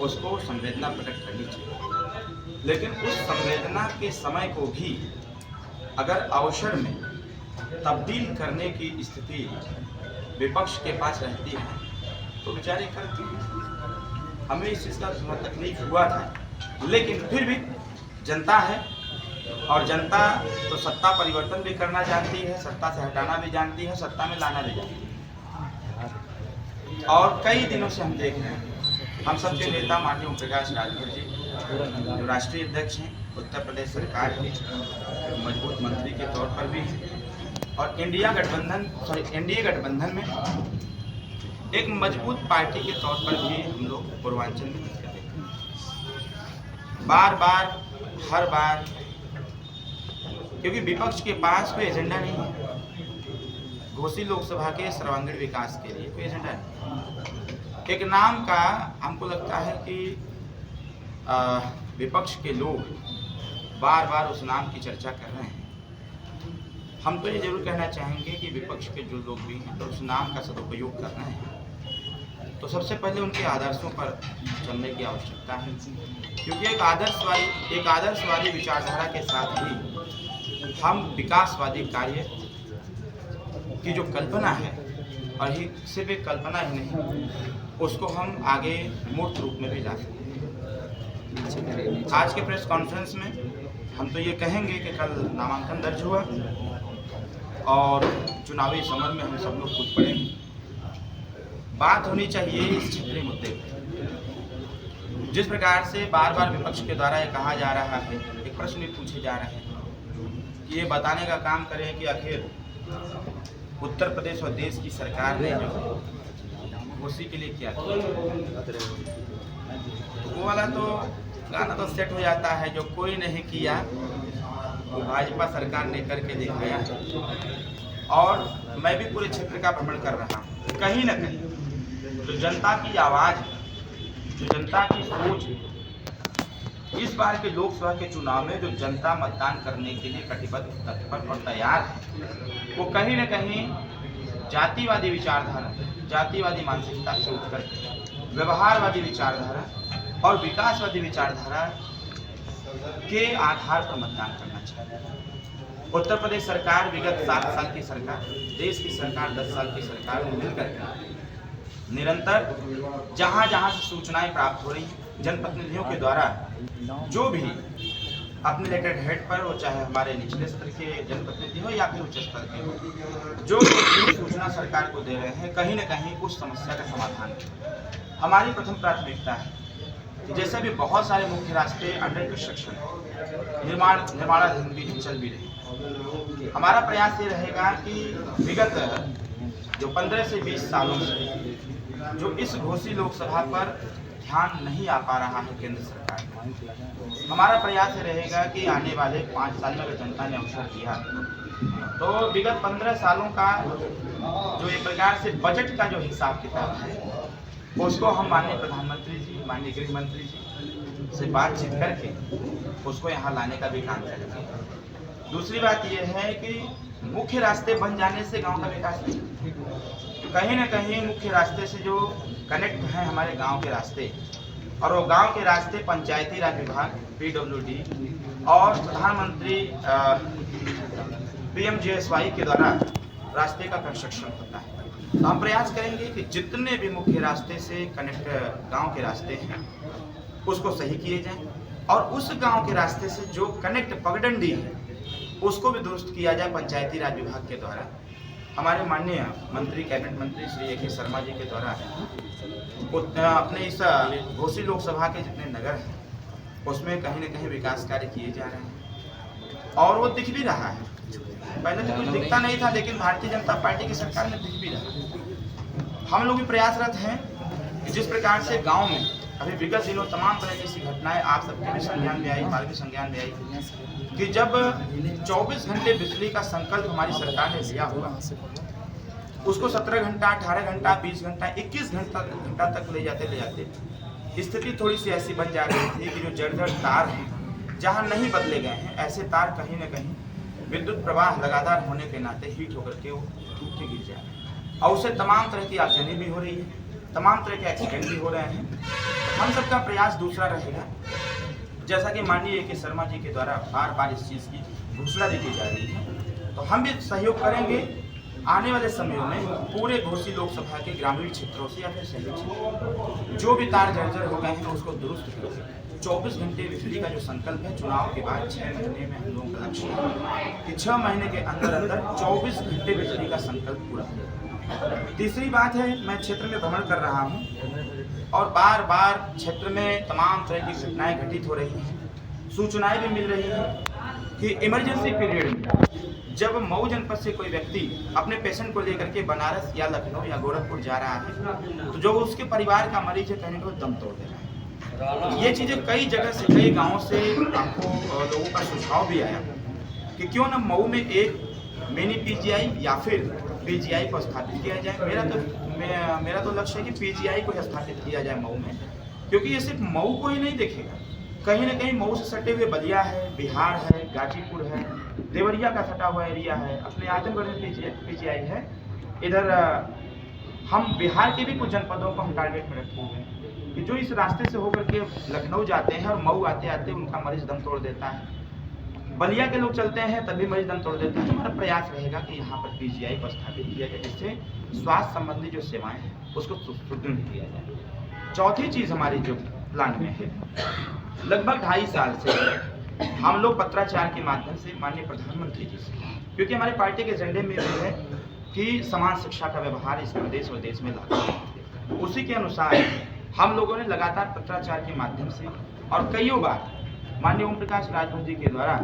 उसको संवेदना प्रकट करनी चाहिए। लेकिन उस संवेदना के समय को भी अगर अवसर में तब्दील करने की स्थिति विपक्ष के पास रहती है तो बेचारे करते हैं। हमें इस चीज़ का थोड़ा तकलीफ हुआ था, लेकिन फिर भी जनता है और जनता तो सत्ता परिवर्तन भी करना जानती है, सत्ता से हटाना भी जानती है, सत्ता में लाना भी जानती है। और कई दिनों से हम देख रहे हैं, हम सबके नेता माननीय ओम प्रकाश राजभर जी जो राष्ट्रीय अध्यक्ष हैं, उत्तर प्रदेश सरकार के मजबूत मंत्री के तौर पर भी हैं और एनडीए गठबंधन में एक मजबूत पार्टी के तौर पर भी हम लोग पूर्वांचल में दिखते हैं। बार बार हर बार, क्योंकि विपक्ष के पास कोई एजेंडा नहीं है। घोसी लोकसभा के सर्वांगीण विकास के लिए कोई एजेंडा नहीं। एक नाम का हमको लगता है कि विपक्ष के लोग बार बार उस नाम की चर्चा कर रहे हैं। हम तो ये जरूर कहना चाहेंगे कि विपक्ष के जो लोग भी हैं तो उस नाम का सदुपयोग कर रहे हैं तो सबसे पहले उनके आदर्शों पर चलने की आवश्यकता है, क्योंकि एक आदर्शवादी विचारधारा के साथ ही हम विकासवादी कार्य की जो कल्पना है, और ही सिर्फ एक कल्पना ही नहीं, उसको हम आगे मूर्त रूप में भी ला सकते हैं। आज के प्रेस कॉन्फ्रेंस में हम तो ये कहेंगे कि कल नामांकन दर्ज हुआ और चुनावी समर में हम सब लोग कूद पड़ेंगे। बात होनी चाहिए इस क्षेत्रीय मुद्दे पर। जिस प्रकार से बार बार विपक्ष के द्वारा ये कहा जा रहा है, एक प्रश्न भी पूछे जा रहे हैं कि ये बताने का काम करें कि आखिर उत्तर प्रदेश और देश की सरकार ने जो उसी के लिए क्या किया, वो वाला तो गाना तो सेट हो जाता है, जो कोई नहीं किया वो भाजपा सरकार ने करके दिखाया। और मैं भी पूरे क्षेत्र का भ्रमण कर रहा हूँ, कहीं ना कहीं जो जनता की आवाज़, जो जनता की सोच, इस बार के लोकसभा के चुनाव में जो जनता मतदान करने के लिए कटिबद्ध, तत्पर और तैयार है, वो कहीं ना कहीं जातिवादी विचारधारा, जातिवादी मानसिकता से उठकर व्यवहारवादी विचारधारा और विकासवादी विचारधारा के आधार पर मतदान करना चाहिए। उत्तर प्रदेश सरकार विगत 7 साल की सरकार, देश की सरकार 10 साल की सरकार में मिलकर निरंतर जहां जहां से सूचनाएं प्राप्त हो रही हैं, जनप्रतिनिधियों के द्वारा जो भी अपने इलेक्टेड हेड पर, वो चाहे हमारे निचले स्तर के जनप्रतिनिधि हो या फिर उच्च स्तर के हो, जो सूचना सरकार को दे रहे हैं, कहीं ना कहीं उस समस्या का समाधान है। हमारी प्रथम प्राथमिकता है कि जैसे भी बहुत सारे मुख्य रास्ते अंडर कंस्ट्रक्शन निर्माणाधीन भी चल भी रहे, हमारा प्रयास ये रहेगा कि विगत जो 15 से 20 सालों से जो इस घोसी लोकसभा पर ध्यान नहीं आ पा रहा है केंद्र सरकार का, हमारा प्रयास ये रहेगा कि आने वाले 5 साल में अगर जनता ने अवसर दिया तो विगत 15 सालों का जो एक प्रकार से बजट का जो हिसाब किताब है, उसको हम माननीय प्रधानमंत्री जी, माननीय गृह मंत्री जी से बातचीत करके उसको यहाँ लाने का भी काम करेंगे। दूसरी बात यह है कि मुख्य रास्ते बन जाने से गांव का विकास नहीं, कहीं ना कहीं मुख्य रास्ते से जो कनेक्ट हैं हमारे गांव के रास्ते, और वो गांव के रास्ते पंचायती राज विभाग, PWD और प्रधानमंत्री PMGSY के द्वारा रास्ते का कंस्ट्रक्शन होता है। तो हम प्रयास करेंगे कि जितने भी मुख्य रास्ते से कनेक्ट गांव के रास्ते हैं उसको सही किए जाएं, और उस गांव के रास्ते से जो कनेक्ट पगडंडी है उसको भी दुरुस्त किया जाए पंचायती राज विभाग के द्वारा। हमारे माननीय मंत्री, कैबिनेट मंत्री श्री AK शर्मा जी के द्वारा अपने इस घोसी लोकसभा के जितने नगर हैं उसमें कहीं ना कहीं विकास कार्य किए जा रहे हैं और वो दिख भी रहा है। पहले तो कुछ दिखता नहीं था, लेकिन भारतीय जनता पार्टी की सरकार में दिख भी रहा है। हम लोग भी प्रयासरत हैं कि जिस प्रकार से गांव में अभी विगत दिनों तमाम तरह की ऐसी घटनाएं आप सबके भी संज्ञान में आई, हमारे भी संज्ञान में आई कि जब 24 घंटे बिजली का संकल्प हमारी सरकार ने लिया हुआ, उसको 17 घंटा, 18 घंटा, 20 घंटा, 21 घंटा तक ले जाते स्थिति थोड़ी सी ऐसी बन जा रही थी कि जो जर्जर तार हैं, जहां नहीं बदले गए हैं, ऐसे तार कहीं ना कहीं विद्युत प्रवाह लगातार होने के नाते हीट होकर के वो टूट के गिर जा रहे हैं और उससे तमाम तरह की आगजनी भी हो रही है, तमाम तरह के एक्सीडेंट भी हो रहे हैं। हम सबका प्रयास दूसरा रहेगा, जैसा कि माननीय के शर्मा जी के द्वारा बार बार इस चीज़ की घोषणा दी जा रही है, तो हम भी सहयोग करेंगे आने वाले समयों में पूरे घोसी लोकसभा के ग्रामीण क्षेत्रों से या फिर शहरी क्षेत्रों जो भी तार जर्जर हो गए हैं उसको दुरुस्त करेंगे। 24 घंटे बिजली का जो संकल्प है चुनाव के बाद 6 महीने में हम लोगों का लक्ष्य है कि 6 महीने के अंदर अंदर 24 घंटे बिजली का संकल्प पूरा हो। तीसरी बात है, मैं क्षेत्र में भ्रमण कर रहा हूँ और बार बार क्षेत्र में तमाम तरह की घटनाएं घटित हो रही हैं, सूचनाएं भी मिल रही हैं कि इमरजेंसी पीरियड में जब मऊ जनपद से कोई व्यक्ति अपने पेशेंट को लेकर के बनारस या लखनऊ या गोरखपुर जा रहा है तो जो उसके परिवार का मरीज है कहने को दम तोड़ दे रहा है। ये चीज़ें कई जगह से, कई गांवों से हमको लोगों का सुझाव भी आया कि क्यों न मऊ में एक मिनी पीजीआई या फिर पीजीआई को स्थापित किया जाए। मेरा तो लक्ष्य है कि पीजीआई को स्थापित किया जाए मऊ में, क्योंकि ये सिर्फ मऊ को ही नहीं देखेगा, कहीं ना कहीं मऊ से सटे हुए बलिया है, बिहार है, गाजीपुर है, देवरिया का सटा हुआ एरिया है, अपने आजमगढ़ में पीजीआई है। इधर हम बिहार के भी कुछ जनपदों को हम टारगेट में रखे हुए हैं कि जो इस रास्ते से होकर के लखनऊ जाते हैं और मऊ आते आते उनका मरीज दम तोड़ देता है, बलिया के लोग चलते हैं तभी मरीज दम तोड़ देते हैं। हमारा प्रयास रहेगा कि यहाँ पर पीजीआई को स्थापित किया जाए, जिससे स्वास्थ्य संबंधी जो सेवाएं हैं उसको सुदृढ़ किया जाए। चौथी चीज़ हमारी जो प्लान में है, लगभग 2.5 साल से हम लोग पत्राचार के माध्यम से माननीय प्रधानमंत्री जी से, क्योंकि हमारे पार्टी के एजेंडे में भी है कि समान शिक्षा का व्यवहार इस प्रदेश और देश में लागू है, उसी के अनुसार हम लोगों ने लगातार पत्राचार के माध्यम से और कईयों बार माननीय ओम प्रकाश राजभर जी के द्वारा